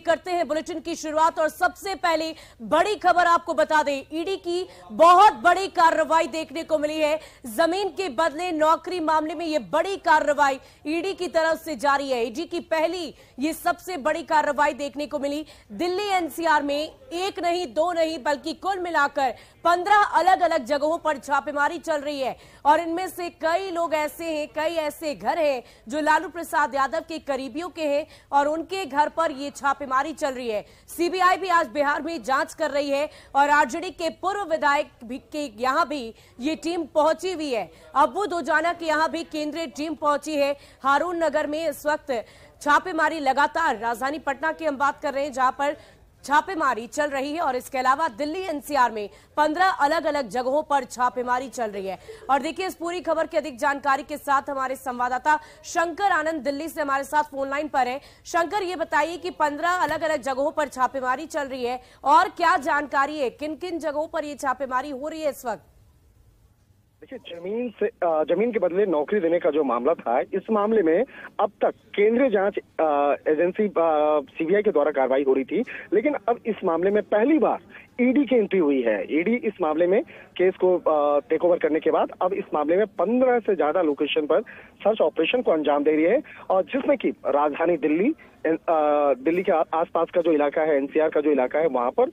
करते हैं बुलेटिन की शुरुआत और सबसे पहले बड़ी खबर आपको बता दें, ईडी की बहुत बड़ी कार्रवाई देखने को मिली है। जमीन के बदले नौकरी मामले में यह बड़ी कार्रवाई ईडी की तरफ से जारी है। ईडी की पहली ये सबसे बड़ी कार्रवाई देखने को मिली। दिल्ली एनसीआर में एक नहीं दो नहीं बल्कि कुल मिलाकर 15 अलग अलग जगहों पर छापेमारी चल रही है और इनमें से कई लोग ऐसे हैं, कई ऐसे घर हैं जो लालू प्रसाद यादव के करीबियों के हैं और उनके घर पर यह छापेमारी चल रही है। सीबीआई भी आज बिहार में जांच कर रही है और आरजेडी के पूर्व विधायक के यहां भी ये टीम पहुंची हुई है। अब्बू दोजाना के यहां भी केंद्रीय टीम पहुंची है। हारून नगर में इस वक्त छापेमारी लगातार, राजधानी पटना की हम बात कर रहे हैं जहां पर छापेमारी चल रही है और इसके अलावा दिल्ली एनसीआर में 15 अलग अलग जगहों पर छापेमारी चल रही है। और देखिए, इस पूरी खबर की अधिक जानकारी के साथ हमारे संवाददाता शंकर आनंद दिल्ली से हमारे साथ फोन लाइन पर है। शंकर, ये बताइए कि 15 अलग अलग जगहों पर छापेमारी चल रही है और क्या जानकारी है, किन किन जगहों पर यह छापेमारी हो रही है इस वक्त? देखिए, जमीन के बदले नौकरी देने का जो मामला था, इस मामले में अब तक केंद्रीय जांच एजेंसी सीबीआई के द्वारा कार्रवाई हो रही थी, लेकिन अब इस मामले में पहली बार ईडी की एंट्री हुई है। ईडी इस मामले में केस को टेक ओवर करने के बाद अब इस मामले में 15 से ज्यादा लोकेशन पर सर्च ऑपरेशन को अंजाम दे रही है और जिसमें कि राजधानी दिल्ली के आसपास का जो इलाका है, एनसीआर का जो इलाका है, वहां पर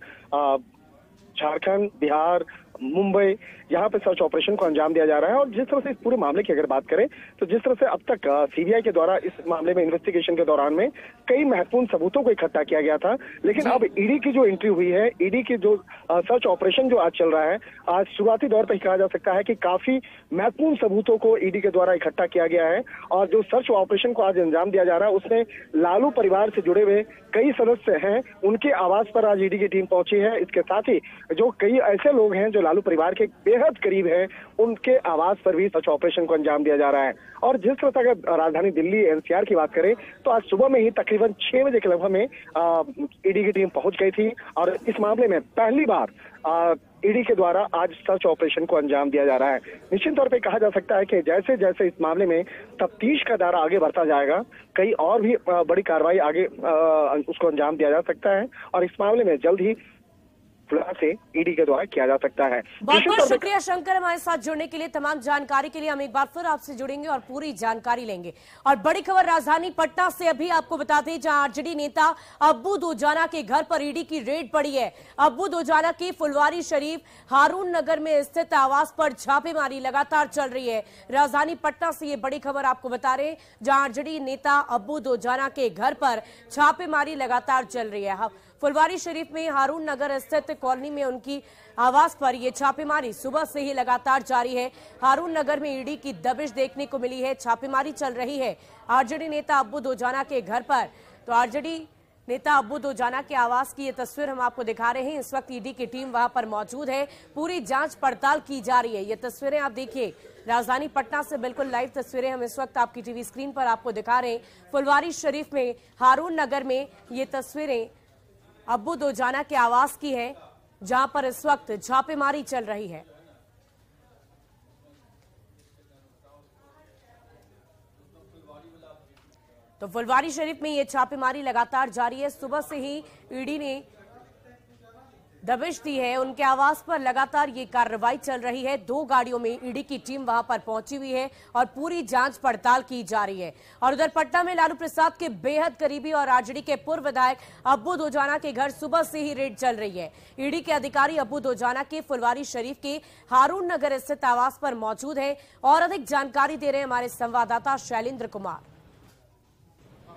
झारखंड, बिहार, मुंबई, यहाँ पे सर्च ऑपरेशन को अंजाम दिया जा रहा है। और जिस तरह से इस पूरे मामले की अगर बात करें तो जिस तरह से अब तक सीबीआई के द्वारा इस मामले में इन्वेस्टिगेशन के दौरान में कई महत्वपूर्ण सबूतों को इकट्ठा किया गया था, लेकिन अब ईडी की जो एंट्री हुई है, ईडी की जो सर्च ऑपरेशन जो आज चल रहा है, आज शुरुआती दौर पर कहा जा सकता है कि काफी महत्वपूर्ण सबूतों को ईडी के द्वारा इकट्ठा किया गया है। और जो सर्च ऑपरेशन को आज अंजाम दिया जा रहा है उसमें लालू परिवार से जुड़े हुए कई सदस्य हैं, उनके आवास पर आज ईडी की टीम पहुंची है। इसके साथ ही जो कई ऐसे लोग हैं जो लालू परिवार के बेहद करीब हैं, उनके आवास पर भी सर्च ऑपरेशन को अंजाम दिया जा रहा है। और जिस तरह से अगर राजधानी दिल्ली एनसीआर की बात करें तो आज सुबह में ही तकरीबन 6 बजे के लगभग में ईडी की टीम पहुंच गई थी और इस मामले में पहली बार ईडी के द्वारा आज सर्च ऑपरेशन को अंजाम दिया जा रहा है। निश्चित तौर पे कहा जा सकता है कि जैसे जैसे इस मामले में तफ्तीश का दायरा आगे बढ़ता जाएगा, कई और भी बड़ी कार्रवाई आगे उसको अंजाम दिया जा सकता है और इस मामले में जल्द ही से ईडी के द्वारा किया जा सकता है। बहुत बहुत शुक्रिया शंकर, हमारे साथ जुड़ने के लिए। तमाम जानकारी के लिए हम एक बार फिर आपसे जुड़ेंगे और पूरी जानकारी लेंगे। और बड़ी खबर राजधानी पटना से अभी आपको बता दें, जहां आरजेडी नेता अब्बू दोजाना के घर पर ईडी की रेड पड़ी है। अब्बू दोजाना की फुलवारी शरीफ हारून नगर में स्थित आवास पर छापेमारी लगातार चल रही है। राजधानी पटना से ये बड़ी खबर आपको बता रहे हैं, जहां आरजेडी नेता अब्बू दोजाना के घर पर छापेमारी लगातार चल रही है। फुलवारी शरीफ में हारून नगर स्थित कॉलोनी में उनकी आवास पर यह छापेमारी सुबह से ही लगातार जारी है। हारून नगर में ईडी की दबिश देखने को मिली है, छापेमारी चल रही है आरजेडी नेता अब्बू दोजाना के घर पर। तो आरजेडी नेता अब्बू दोजाना के आवास की ये तस्वीर हम आपको दिखा रहे हैं। इस वक्त ईडी की टीम वहां पर मौजूद है, पूरी जांच पड़ताल की जा रही है। ये तस्वीरें आप देखिए, राजधानी पटना से बिल्कुल लाइव तस्वीरें हम इस वक्त आपकी टीवी स्क्रीन पर आपको दिखा रहे हैं। फुलवारी शरीफ में हारून नगर में ये तस्वीरें अब्बू दोजाना के आवास की है, जहां पर इस वक्त छापेमारी चल रही है। तो फुलवारी शरीफ में यह छापेमारी लगातार जारी है। सुबह से ही ईडी ने दबिश दी है, उनके आवास पर लगातार ये कार्रवाई चल रही है। 2 गाड़ियों में ईडी की टीम वहां पर पहुंची हुई है और पूरी जांच पड़ताल की जा रही है। और उधर पटना में लालू प्रसाद के बेहद करीबी और आरजेडी के पूर्व विधायक अब्बू दोजाना के घर सुबह से ही रेड चल रही है। ईडी के अधिकारी अब्बू दोजाना के फुलवारी शरीफ के हारून नगर स्थित आवास पर मौजूद है और अधिक जानकारी दे रहे हैं हमारे संवाददाता शैलेंद्र कुमार।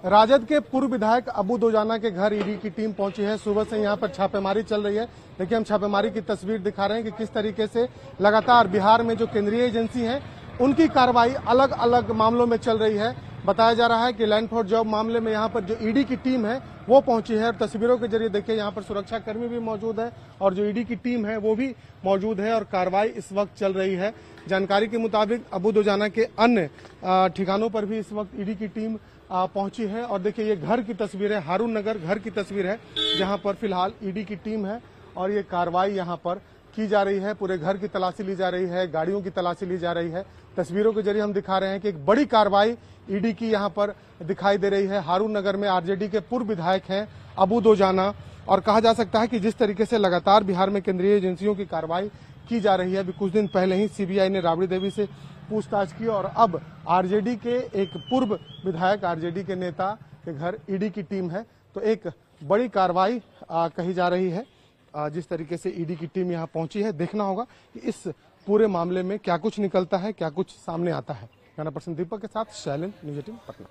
राजद के पूर्व विधायक अब्बू दोजाना के घर ईडी की टीम पहुंची है। सुबह से यहां पर छापेमारी चल रही है। देखिए, हम छापेमारी की तस्वीर दिखा रहे हैं कि किस तरीके से लगातार बिहार में जो केंद्रीय एजेंसी हैं उनकी कार्रवाई अलग अलग मामलों में चल रही है। बताया जा रहा है कि लैंड फॉर जॉब मामले में यहां पर जो ईडी की टीम है वो पहुंची है और तस्वीरों के जरिए देखिए यहाँ पर सुरक्षा कर्मी भी मौजूद है और जो ईडी की टीम है वो भी मौजूद है और कार्रवाई इस वक्त चल रही है। जानकारी के मुताबिक अब्बू दोजाना के अन्य ठिकानों पर भी इस वक्त ईडी की टीम पहुंची है। और देखिए, ये घर की तस्वीर है, हारून नगर घर की तस्वीर है, जहां पर फिलहाल ईडी की टीम है और ये कार्रवाई यहां पर की जा रही है। पूरे घर की तलाशी ली जा रही है, गाड़ियों की तलाशी ली जा रही है तस्वीरों के जरिए हम दिखा रहे हैं कि एक बड़ी कार्रवाई ईडी की यहां पर दिखाई दे रही है। हारून नगर में आरजेडी के पूर्व विधायक हैं अबू दोजाना, और कहा जा सकता है कि जिस तरीके से लगातार बिहार में केंद्रीय एजेंसियों की कार्रवाई की जा रही है, अभी कुछ दिन पहले ही सीबीआई ने राबड़ी देवी से पूछताछ की और अब आरजेडी के एक पूर्व विधायक, आरजेडी के नेता के घर ईडी की टीम है। तो एक बड़ी कार्रवाई कही जा रही है। जिस तरीके से ईडी की टीम यहां पहुंची है, देखना होगा कि इस पूरे मामले में क्या कुछ निकलता है, क्या कुछ सामने आता है। कैमरा पर्सन दीपक के साथ शैलेंद्र, न्यूज़ 18 पटना।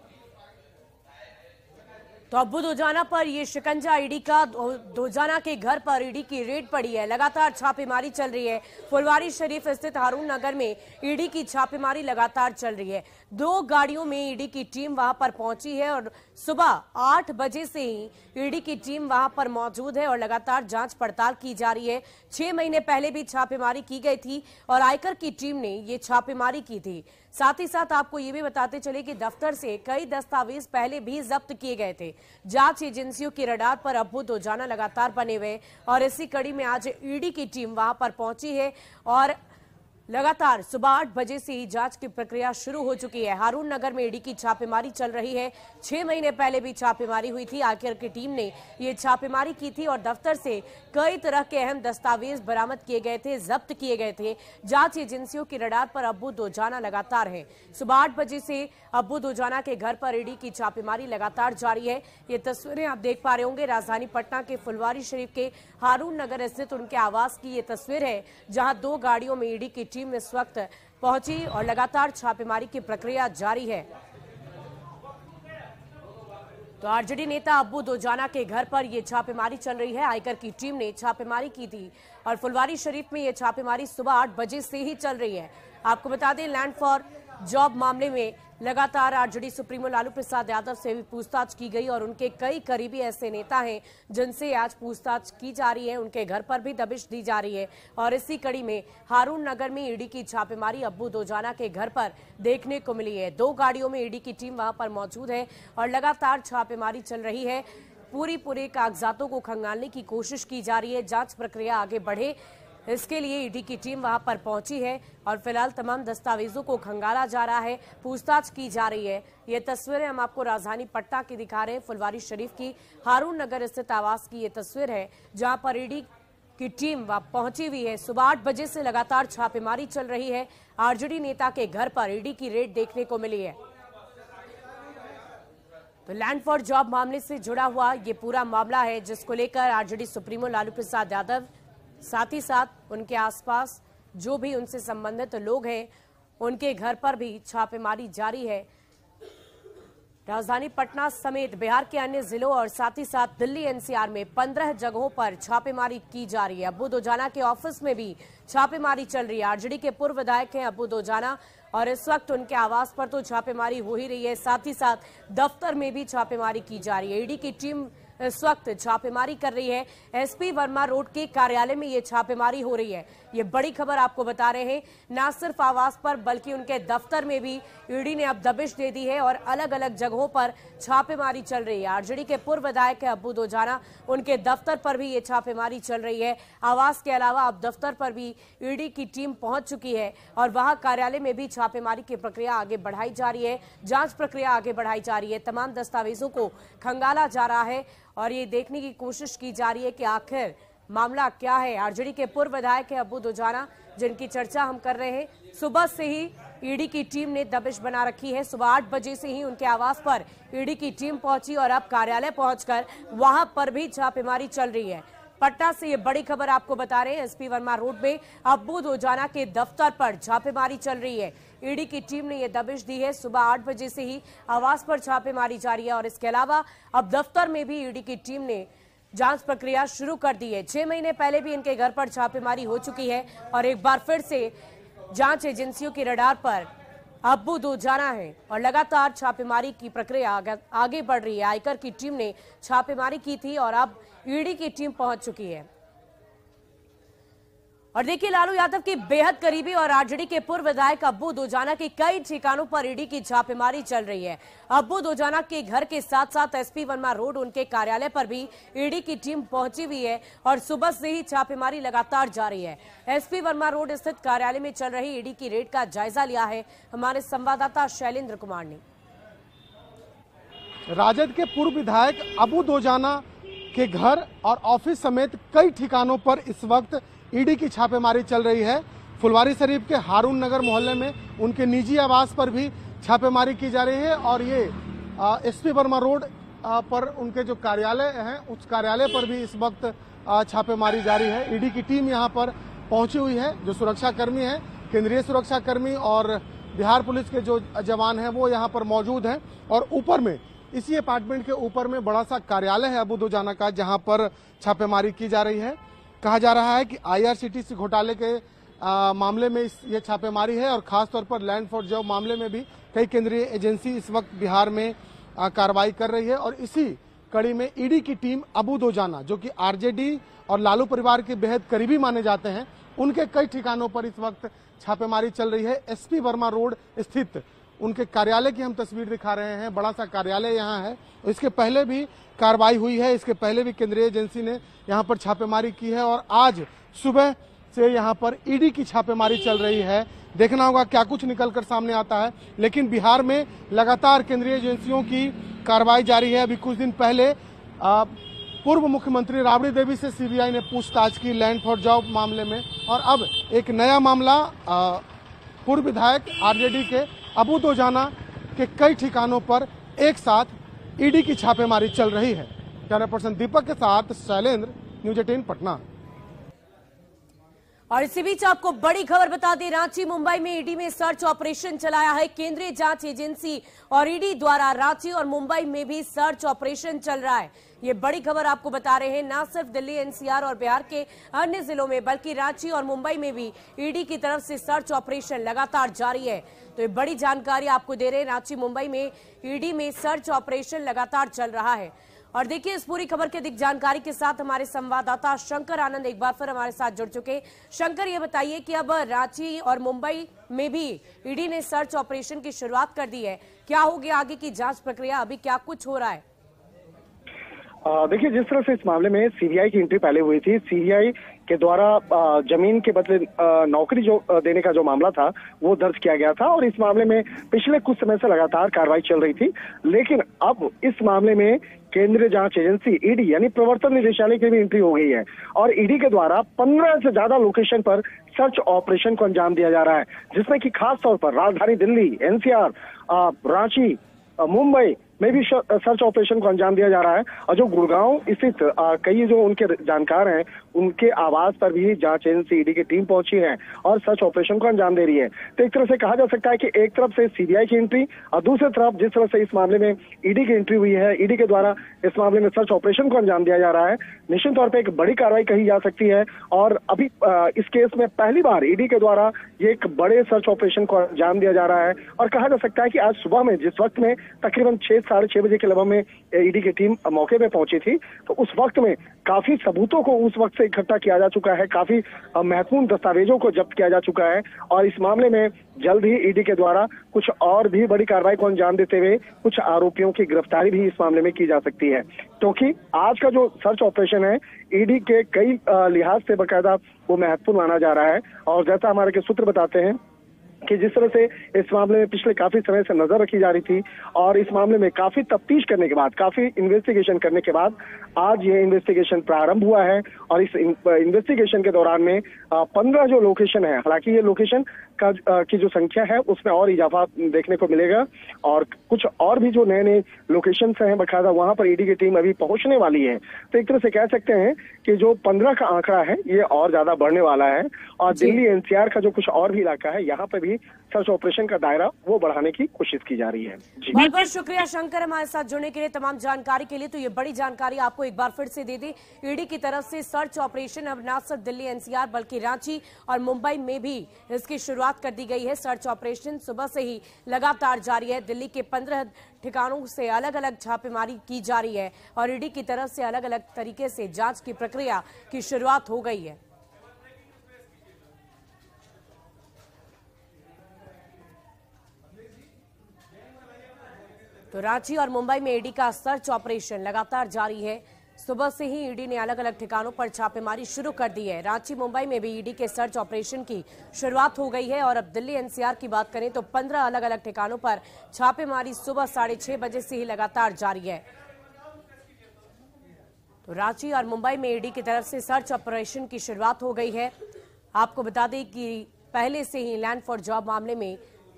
तो अब्बू दोजाना पर ये शिकंजा, ईडी का दोजाना के घर पर ईडी की रेड पड़ी है, लगातार छापेमारी चल रही है। फुलवारी शरीफ स्थित हारून नगर में ईडी की छापेमारी लगातार चल रही है। 2 गाड़ियों में ईडी की टीम वहां पर पहुंची है और सुबह 8 बजे से ही ईडी की टीम वहां पर मौजूद है और लगातार जांच पड़ताल की जा रही है। 6 महीने पहले भी छापेमारी की गई थी और आयकर की टीम ने ये छापेमारी की थी। साथ ही साथ आपको ये भी बताते चले कि दफ्तर से कई दस्तावेज पहले भी जब्त किए गए थे। जांच एजेंसियों की रडार पर अब्बू दोजाना लगातार बने हुए और इसी कड़ी में आज ईडी की टीम वहां पर पहुंची है और लगातार सुबह 8 बजे से ही जांच की प्रक्रिया शुरू हो चुकी है। हारून नगर में ईडी की छापेमारी चल रही है। 6 महीने पहले भी छापेमारी हुई थी, आयकर की टीम ने ये छापेमारी की थी और दफ्तर से कई तरह के अहम दस्तावेज बरामद किए गए थे, जब्त किए गए थे। जांच एजेंसियों की रडार पर अब्बू दोजाना लगातार है। सुबह 8 बजे से अब्बू दोजाना के घर पर ईडी की छापेमारी लगातार जारी है। ये तस्वीरें आप देख पा रहे होंगे, राजधानी पटना के फुलवारी शरीफ के हारून नगर स्थित उनके आवास की ये तस्वीर है, जहां 2 गाड़ियों में ईडी की टीम इस वक्त पहुंची और लगातार छापेमारी की प्रक्रिया जारी है। तो आरजेडी नेता अब्बू दोजाना के घर पर यह छापेमारी चल रही है। आयकर की टीम ने छापेमारी की थी और फुलवारी शरीफ में यह छापेमारी सुबह 8 बजे से ही चल रही है। आपको बता दें, लैंड फॉर जॉब मामले में लगातार आरजेडी सुप्रीमो लालू प्रसाद यादव से भी पूछताछ की गई और उनके कई करीबी ऐसे नेता हैं जिनसे आज पूछताछ की जा रही है। उनके घर पर भी दबिश दी जा रही है और इसी कड़ी में हारून नगर में ईडी की छापेमारी अब्बू दोजाना के घर पर देखने को मिली है। 2 गाड़ियों में ईडी की टीम वहां पर मौजूद है और लगातार छापेमारी चल रही है। पूरे कागजातों को खंगालने की कोशिश की जा रही है, जांच प्रक्रिया आगे बढ़े इसके लिए ईडी की टीम वहां पर पहुंची है और फिलहाल तमाम दस्तावेजों को खंगाला जा रहा है, पूछताछ की जा रही है। ये तस्वीरें हम आपको राजधानी पटना की दिखा रहे हैं। फुलवारी शरीफ की हारून नगर स्थित आवास की ये तस्वीर है, जहां पर ईडी की टीम वहां पहुंची हुई है। सुबह 8 बजे से लगातार छापेमारी चल रही है। आरजेडी नेता के घर पर ईडी की रेड देखने को मिली है। तो लैंड फॉर जॉब मामले से जुड़ा हुआ ये पूरा मामला है, जिसको लेकर आरजेडी सुप्रीमो लालू प्रसाद यादव, साथ ही साथ उनके आसपास जो भी उनसे संबंधित लोग हैं, उनके घर पर भी छापेमारी जारी है। राजधानी पटना समेत बिहार के अन्य जिलों और साथ ही साथ दिल्ली एनसीआर में 15 जगहों पर छापेमारी की जा रही है। अब्बू दोजाना के ऑफिस में भी छापेमारी चल रही है। आरजेडी के पूर्व विधायक हैं अब्बू दोजाना और इस वक्त उनके आवास पर तो छापेमारी हो ही रही है, साथ ही साथ दफ्तर में भी छापेमारी की जा रही है। ईडी की टीम इस वक्त छापेमारी कर रही है। एसपी वर्मा रोड के कार्यालय में ये छापेमारी हो रही है। ये बड़ी खबर आपको बता रहे हैं। न सिर्फ आवास पर बल्कि उनके दफ्तर में भी ईडी ने अब दबिश दे दी है और अलग अलग जगहों पर छापेमारी चल रही है। आरजेडी के पूर्व विधायक है अब्बू दोजाना, उनके दफ्तर पर भी ये छापेमारी चल रही है। आवास के अलावा अब दफ्तर पर भी ईडी की टीम पहुंच चुकी है और वहां कार्यालय में भी छापेमारी की प्रक्रिया आगे बढ़ाई जा रही है, जांच प्रक्रिया आगे बढ़ाई जा रही है। तमाम दस्तावेजों को खंगाला जा रहा है और ये देखने की कोशिश की जा रही है कि आखिर मामला क्या है। आरजेडी के पूर्व विधायक है अब्बू दोजाना, जिनकी चर्चा हम कर रहे हैं। सुबह से ही ईडी की टीम ने दबिश बना रखी है। सुबह 8 बजे से ही उनके आवास पर ईडी की टीम पहुंची और अब कार्यालय पहुंचकर वहां पर भी छापेमारी चल रही है। पटना से ये बड़ी खबर आपको बता रहे हैं। एसपी वर्मा रोड में अब्बू दोजाना के दफ्तर पर छापेमारी चल रही है। ईडी की टीम ने यह दबिश दी है। सुबह 8 बजे से ही आवास पर छापेमारी जारी है और इसके अलावा अब दफ्तर में भी ईडी की टीम ने जांच प्रक्रिया शुरू कर दी है। 6 महीने पहले भी इनके घर पर छापेमारी हो चुकी है और एक बार फिर से जांच एजेंसियों की रडार पर अब्बू दोजाना है और लगातार छापेमारी की प्रक्रिया आगे बढ़ रही है। आयकर की टीम ने छापेमारी की थी और अब ईडी की टीम पहुंच चुकी है और देखिए, लालू यादव के बेहद करीबी और आरजेडी के पूर्व विधायक अब्बू दोजाना के कई ठिकानों पर ईडी की छापेमारी चल रही है। अब्बू दोजाना के घर के साथ साथ एसपी वर्मा रोड उनके कार्यालय पर भी ईडी की टीम पहुंची हुई है और सुबह से ही छापेमारी लगातार जारी है। एसपी वर्मा रोड स्थित कार्यालय में चल रही ईडी की रेड का जायजा लिया है हमारे संवाददाता शैलेंद्र कुमार ने। राजद के पूर्व विधायक अब्बू दोजाना के घर और ऑफिस समेत कई ठिकानों पर इस वक्त ईडी की छापेमारी चल रही है। फुलवारी शरीफ के हारून नगर मोहल्ले में उनके निजी आवास पर भी छापेमारी की जा रही है और ये एसपी वर्मा रोड पर उनके जो कार्यालय हैं उस कार्यालय पर भी इस वक्त छापेमारी जारी है। ईडी की टीम यहां पर पहुंची हुई है। जो सुरक्षाकर्मी हैं, केंद्रीय सुरक्षाकर्मी और बिहार पुलिस के जो जवान हैं वो यहाँ पर मौजूद हैं और ऊपर में इसी अपार्टमेंट के ऊपर में बड़ा सा कार्यालय है अब्बू दोजाना का, जहां पर छापेमारी की जा रही है। कहा जा रहा है कि आईआरसीटीसी घोटाले के मामले में ये छापेमारी है और खासतौर पर लैंड फॉर जॉब मामले में भी कई केंद्रीय एजेंसी इस वक्त बिहार में कार्रवाई कर रही है। और इसी कड़ी में ईडी की टीम अब्बू दोजाना, जो कि आरजेडी और लालू परिवार के बेहद करीबी माने जाते हैं, उनके कई ठिकानों पर इस वक्त छापेमारी चल रही है। एसपी वर्मा रोड स्थित उनके कार्यालय की हम तस्वीर दिखा रहे हैं। बड़ा सा कार्यालय यहाँ है। इसके पहले भी कार्रवाई हुई है, इसके पहले भी केंद्रीय एजेंसी ने यहाँ पर छापेमारी की है और आज सुबह से यहाँ पर ईडी की छापेमारी चल रही है। देखना होगा क्या कुछ निकलकर सामने आता है। लेकिन बिहार में लगातार केंद्रीय एजेंसियों की कार्रवाई जारी है। अभी कुछ दिन पहले पूर्व मुख्यमंत्री राबड़ी देवी से सीबीआई ने पूछताछ की लैंड फॉर जॉब मामले में और अब एक नया मामला पूर्व विधायक आरजेडी के अब्बू दोजाना के कई ठिकानों पर एक साथ ईडी की छापेमारी चल रही है। कैमरा पर्सन दीपक के साथ शैलेंद्र, न्यूज 18 पटना। और इसी बीच आपको बड़ी खबर बता दें, रांची मुंबई में ईडी में सर्च ऑपरेशन चलाया है केंद्रीय जांच एजेंसी और ईडी द्वारा रांची और मुंबई में भी सर्च ऑपरेशन चल रहा है। ये बड़ी खबर आपको बता रहे हैं। न सिर्फ दिल्ली, एनसीआर और बिहार के अन्य जिलों में बल्कि रांची और मुंबई में भी ईडी की तरफ से सर्च ऑपरेशन लगातार जारी है। तो ये बड़ी जानकारी आपको दे रहे हैं। रांची मुंबई में ईडी में सर्च ऑपरेशन लगातार चल रहा है। और देखिए, इस पूरी खबर की अधिक जानकारी के साथ हमारे संवाददाता शंकर आनंद एक बार फिर हमारे साथ जुड़ चुके। शंकर, ये बताइए कि अब रांची और मुंबई में भी ईडी ने सर्च ऑपरेशन की शुरुआत कर दी है। क्या होगी आगे की जांच प्रक्रिया, अभी क्या कुछ हो रहा है? देखिए, जिस तरह से इस मामले में सीबीआई की एंट्री पहले हुई थी, सीबीआई के द्वारा जमीन के बदले नौकरी जो देने का जो मामला था वो दर्ज किया गया था और इस मामले में पिछले कुछ समय से लगातार कार्रवाई चल रही थी। लेकिन अब इस मामले में केंद्रीय जांच एजेंसी ईडी यानी प्रवर्तन निदेशालय की भी एंट्री हो गई है और ईडी के द्वारा 15 से ज्यादा लोकेशन पर सर्च ऑपरेशन को अंजाम दिया जा रहा है, जिसमें कि खास तौर पर राजधानी दिल्ली, एनसीआर, रांची, मुंबई में भी सर्च ऑपरेशन को अंजाम दिया जा रहा है। और जो गुड़गांव स्थित कई जो उनके जानकार हैं, उनके आवास पर भी जांच एजेंसी ईडी की टीम पहुंची है और सर्च ऑपरेशन को अंजाम दे रही है। तो एक तरह से कहा जा सकता है कि एक तरफ से सीबीआई की एंट्री और दूसरी तरफ जिस तरह से इस मामले में ईडी की एंट्री हुई है, ईडी के द्वारा इस मामले में सर्च ऑपरेशन को अंजाम दिया जा रहा है, निश्चित तौर पर एक बड़ी कार्रवाई कही जा सकती है। और अभी इस केस में पहली बार ईडी के द्वारा ये एक बड़े सर्च ऑपरेशन को अंजाम दिया जा रहा है और कहा जा सकता है कि आज सुबह में जिस वक्त में तकरीबन 6-6:30 बजे के लगभग में ईडी की टीम मौके पे पहुंची थी, तो उस वक्त में काफी सबूतों को उस वक्त से इकट्ठा किया जा चुका है, काफी महत्वपूर्ण दस्तावेजों को जब्त किया जा चुका है और इस मामले में जल्द ही ईडी के द्वारा कुछ और भी बड़ी कार्रवाई को अंजाम देते हुए कुछ आरोपियों की गिरफ्तारी भी इस मामले में की जा सकती है। क्योंकि आज का जो सर्च ऑपरेशन है ईडी के कई लिहाज से बाकायदा वो महत्वपूर्ण माना जा रहा है और जैसा हमारे के सूत्र बताते हैं कि जिस तरह से इस मामले में पिछले काफी समय से नजर रखी जा रही थी और इस मामले में काफी तफ्तीश करने के बाद, काफी इन्वेस्टिगेशन करने के बाद आज ये इन्वेस्टिगेशन प्रारंभ हुआ है और इस इन्वेस्टिगेशन के दौरान में 15 जो लोकेशन है, हालांकि ये लोकेशन की जो संख्या है उसमें और इजाफा देखने को मिलेगा और कुछ और भी जो नए नए लोकेशन हैं बकायदा वहां पर ईडी की टीम अभी पहुंचने वाली है। तो एक तरह से कह सकते हैं कि जो 15 का आंकड़ा है ये और ज्यादा बढ़ने वाला है और दिल्ली एनसीआर का जो कुछ और भी इलाका है यहाँ पर भी सर्च ऑपरेशन का दायरा वो बढ़ाने की कोशिश की जा रही है। बहुत बहुत शुक्रिया शंकर हमारे साथ जुड़ने के लिए, तमाम जानकारी के लिए। तो ये बड़ी जानकारी आपको एक बार फिर से दे दी, ईडी की तरफ से सर्च ऑपरेशन अब न सिर्फ दिल्ली एनसीआर बल्कि रांची और मुंबई में भी इसकी शुरुआत कर दी गई है। सर्च ऑपरेशन सुबह से ही लगातार जारी है। दिल्ली के 15 ठिकानों से अलग अलग छापेमारी की जा रही है और ईडी की तरफ से अलग अलग तरीके से जांच की प्रक्रिया की शुरुआत हो गई है। तो रांची और मुंबई में ईडी का सर्च ऑपरेशन लगातार जारी है। सुबह से ही ईडी ने अलग अलग ठिकानों पर छापेमारी शुरू कर दी है। रांची मुंबई में भी ईडी के सर्च ऑपरेशन की शुरुआत हो गई है और अब दिल्ली एनसीआर की बात करें तो 15 अलग अलग ठिकानों पर छापेमारी सुबह 6:30 बजे से ही लगातार जारी है। तो रांची और मुंबई में ईडी की तरफ से सर्च ऑपरेशन की शुरुआत हो गई है। आपको बता दें कि पहले से ही लैंड फॉर जॉब मामले में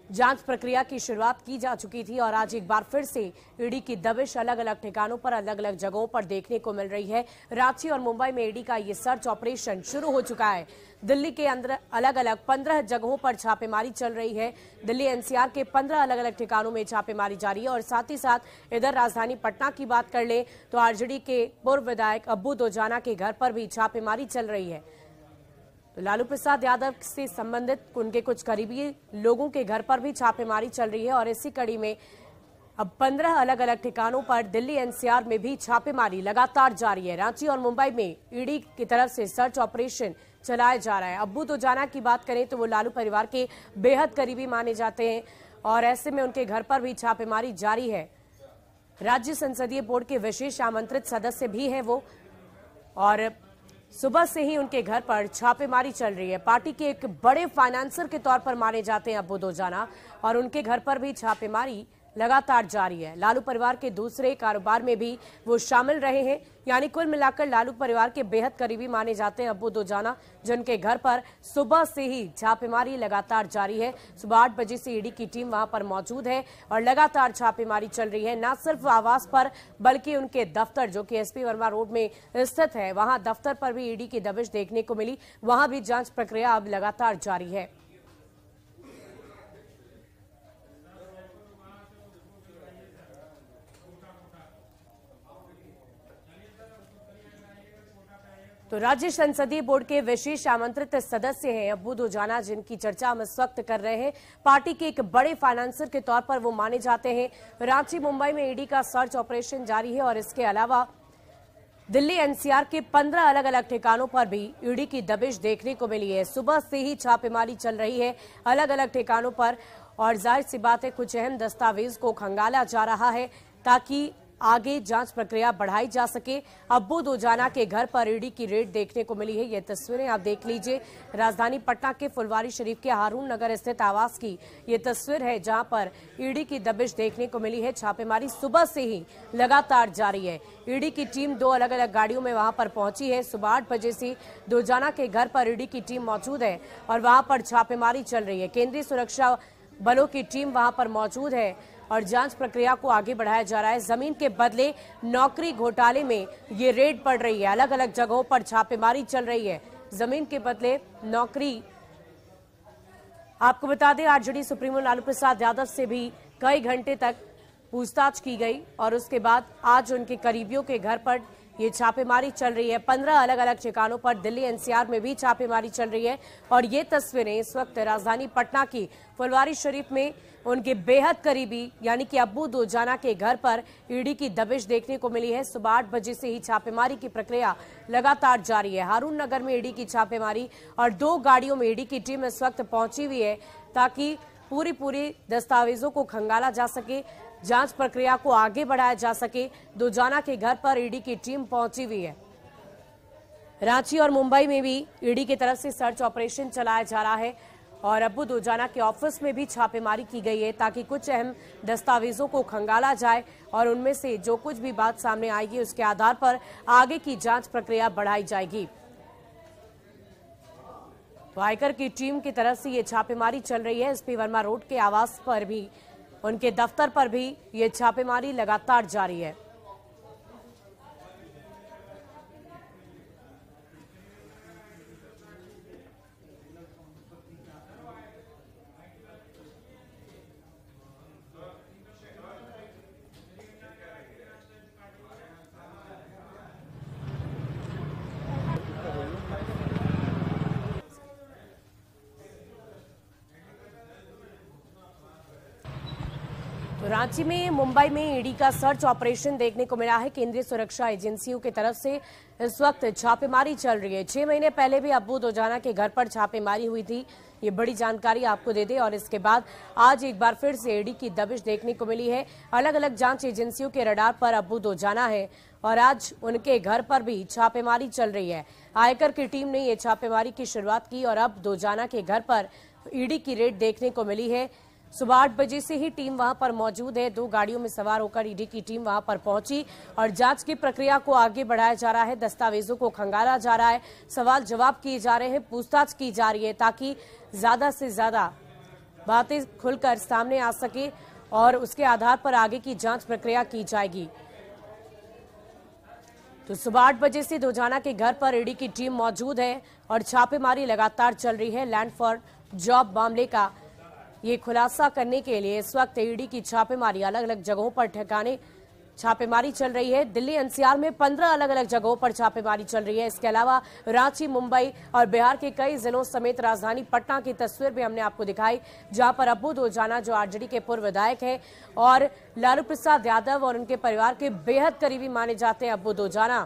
जांच प्रक्रिया की शुरुआत की जा चुकी थी और आज एक बार फिर से ईडी की दबिश अलग अलग ठिकानों पर अलग अलग जगहों पर देखने को मिल रही है। रांची और मुंबई में ईडी का ये सर्च ऑपरेशन शुरू हो चुका है। दिल्ली के अंदर अलग अलग 15 जगहों पर छापेमारी चल रही है। दिल्ली एनसीआर के 15 अलग अलग ठिकानों में छापेमारी जारी है और साथ ही साथ इधर राजधानी पटना की बात कर ले तो आरजेडी के पूर्व विधायक अब्बू दोजाना के घर पर भी छापेमारी चल रही है। तो लालू प्रसाद यादव से संबंधित उनके कुछ करीबी लोगों के घर पर भी छापेमारी चल रही है और इसी कड़ी में अब 15 अलग अलग ठिकानों पर दिल्ली एनसीआर में भी छापेमारी लगातार जारी है। रांची और मुंबई में ईडी की तरफ से सर्च ऑपरेशन चलाया जा रहा है। अब्बू दोजाना की बात करें तो वो लालू परिवार के बेहद करीबी माने जाते हैं और ऐसे में उनके घर पर भी छापेमारी जारी है। राज्य संसदीय बोर्ड के विशेष आमंत्रित सदस्य भी हैं वो और सुबह से ही उनके घर पर छापेमारी चल रही है। पार्टी के एक बड़े फाइनेंसर के तौर पर माने जाते हैं अब्बू दोजाना और उनके घर पर भी छापेमारी लगातार जारी है। लालू परिवार के दूसरे कारोबार में भी वो शामिल रहे हैं, यानी कुल मिलाकर लालू परिवार के बेहद करीबी माने जाते हैं अब्बू दोजाना, जिनके घर पर सुबह से ही छापेमारी लगातार जारी है। सुबह 8 बजे से ईडी की टीम वहां पर मौजूद है और लगातार छापेमारी चल रही है। न सिर्फ आवास पर बल्कि उनके दफ्तर जो कि एसपी वर्मा रोड में स्थित है, वहां दफ्तर पर भी ईडी की दबिश देखने को मिली। वहां भी जांच प्रक्रिया अब लगातार जारी है। तो राज्य संसदीय बोर्ड के विशेष आमंत्रित सदस्य हैं अब्बू दोजाना, जिनकी चर्चा हम इस वक्त कर रहे हैं। पार्टी के एक बड़े फाइनेंसर के तौर पर वो माने जाते हैं। रांची मुंबई में ईडी का सर्च ऑपरेशन जारी है और इसके अलावा दिल्ली एनसीआर के 15 अलग अलग ठिकानों पर भी ईडी की दबिश देखने को मिली है। सुबह से ही छापेमारी चल रही है अलग अलग ठिकानों पर और जाहिर सी बात है कुछ अहम दस्तावेज को खंगाला जा रहा है ताकि आगे जांच प्रक्रिया बढ़ाई जा सके। अब्बू दोजाना के घर पर ईडी की रेड देखने को मिली है। ये तस्वीरें आप देख लीजिए, राजधानी पटना के फुलवारी शरीफ के हारून नगर स्थित आवास की ये तस्वीर है जहां पर ईडी की दबिश देखने को मिली है। छापेमारी सुबह से ही लगातार जारी है। ईडी की टीम 2 अलग अलग गाड़ियों में वहां पर पहुंची है। सुबह 8 बजे से दोजाना के घर पर ईडी की टीम मौजूद है और वहां पर छापेमारी चल रही है। केंद्रीय सुरक्षा बलों की टीम वहां पर मौजूद है और जांच प्रक्रिया को आगे बढ़ाया जा रहा है। जमीन के बदले नौकरी घोटाले में ये रेड पड़ रही है। अलग अलग जगहों पर छापेमारी चल रही है। जमीन के बदले नौकरी, आपको बता दें आरजेडी सुप्रीमो लालू प्रसाद यादव से भी कई घंटे तक पूछताछ की गई और उसके बाद आज उनके करीबियों के घर पर ये छापेमारी चल रही है। 15 अलग अलग ठिकानों पर दिल्ली एनसीआर में भी छापेमारी चल रही है और ये तस्वीरें इस वक्त राजधानी पटना की फुलवारी शरीफ में उनके बेहद करीबी यानी कि अब्बू दोजाना के घर पर ईडी की दबिश देखने को मिली है। सुबह 8 बजे से ही छापेमारी की प्रक्रिया लगातार जारी है। हारून नगर में ईडी की छापेमारी और 2 गाड़ियों में ईडी की टीम इस वक्त पहुंची हुई है ताकि पूरी दस्तावेजों को खंगाला जा सके, जांच प्रक्रिया को आगे बढ़ाया जा सके। दोजाना के घर पर ईडी की टीम पहुंची हुई है। रांची और मुंबई में भी ईडी की तरफ से सर्च ऑपरेशन चलाया जा रहा है और अब्बू दोजाना के ऑफिस में भी छापेमारी की गई है ताकि कुछ अहम दस्तावेजों को खंगाला जाए और उनमें से जो कुछ भी बात सामने आएगी उसके आधार पर आगे की जांच प्रक्रिया बढ़ाई जाएगी। तो आयकर की टीम की तरफ से ये छापेमारी चल रही है। एसपी वर्मा रोड के आवास पर भी, उनके दफ्तर पर भी ये छापेमारी लगातार जारी है। तो रांची में मुंबई में ईडी का सर्च ऑपरेशन देखने को मिला है। केंद्रीय सुरक्षा एजेंसियों की तरफ से इस वक्त छापेमारी चल रही है। 6 महीने पहले भी अब्बू दोजाना के घर पर छापेमारी हुई थी, ये बड़ी जानकारी आपको दे दें। और इसके बाद आज एक बार फिर से ईडी की दबिश देखने को मिली है। अलग अलग जांच एजेंसियों के रडार पर अब्बू दोजाना है और आज उनके घर पर भी छापेमारी चल रही है। आयकर की टीम ने ये छापेमारी की शुरुआत की और अब दोजाना के घर पर ईडी की रेड देखने को मिली है। सुबह 8 बजे से ही टीम वहां पर मौजूद है। 2 गाड़ियों में सवार होकर ईडी की टीम वहां पर पहुंची और जांच की प्रक्रिया को आगे बढ़ाया जा रहा है। दस्तावेजों को खंगाला जा रहा है, सवाल जवाब किए जा रहे हैं, पूछताछ की जा रही है ताकि ज्यादा से ज्यादा बातें खुलकर सामने आ सके और उसके आधार पर आगे की जांच प्रक्रिया की जाएगी। तो सुबह 8 बजे से दोजाना के घर पर ईडी की टीम मौजूद है और छापेमारी लगातार चल रही है। लैंड फॉर जॉब मामले का ये खुलासा करने के लिए इस वक्त ईडी की छापेमारी अलग अलग जगहों पर ठिकाने छापेमारी चल रही है। दिल्ली एनसीआर में 15 अलग अलग जगहों पर छापेमारी चल रही है। इसके अलावा रांची, मुंबई और बिहार के कई जिलों समेत राजधानी पटना की तस्वीर भी हमने आपको दिखाई, जहां पर अब्बू दोजाना जो आरजेडी के पूर्व विधायक है और लालू प्रसाद यादव और उनके परिवार के बेहद करीबी माने जाते हैं अब्बू दोजाना।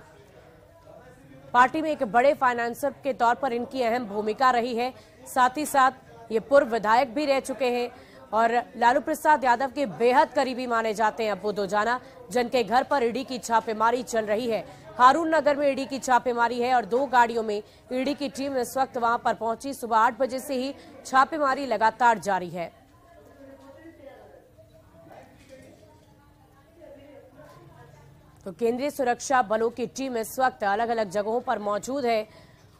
पार्टी में एक बड़े फाइनेंसर के तौर पर इनकी अहम भूमिका रही है। साथ ही साथ ये पूर्व विधायक भी रह चुके हैं और लालू प्रसाद यादव के बेहद करीबी माने जाते हैं अब्बू दोजाना, जिनके घर पर ईडी की छापेमारी चल रही है। हारून नगर में ईडी की छापेमारी है और 2 गाड़ियों में ईडी की टीम इस वक्त वहां पर पहुंची। सुबह 8 बजे से ही छापेमारी लगातार जारी है। तो केंद्रीय सुरक्षा बलों की टीम इस वक्त अलग अलग जगहों पर मौजूद है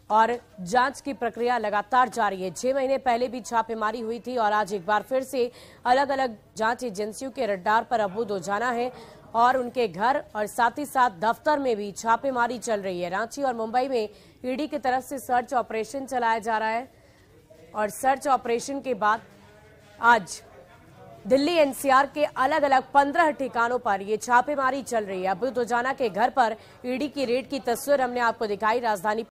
और जांच की प्रक्रिया लगातार जारी है। 6 महीने पहले भी छापेमारी हुई थी और आज एक बार फिर से अलग अलग जांच एजेंसियों के रडार पर अब्बू दोजाना है और उनके घर और साथ ही साथ दफ्तर में भी छापेमारी चल रही है। रांची और मुंबई में ईडी की तरफ से सर्च ऑपरेशन चलाया जा रहा है और सर्च ऑपरेशन के बाद आज दिल्ली एनसीआर के अलग अलग 15 ठिकानों पर ये छापेमारी चल रही है। अब्बू दोजाना के घर पर ईडी की रेड की तस्वीर हमने आपको दिखाई। राजधानी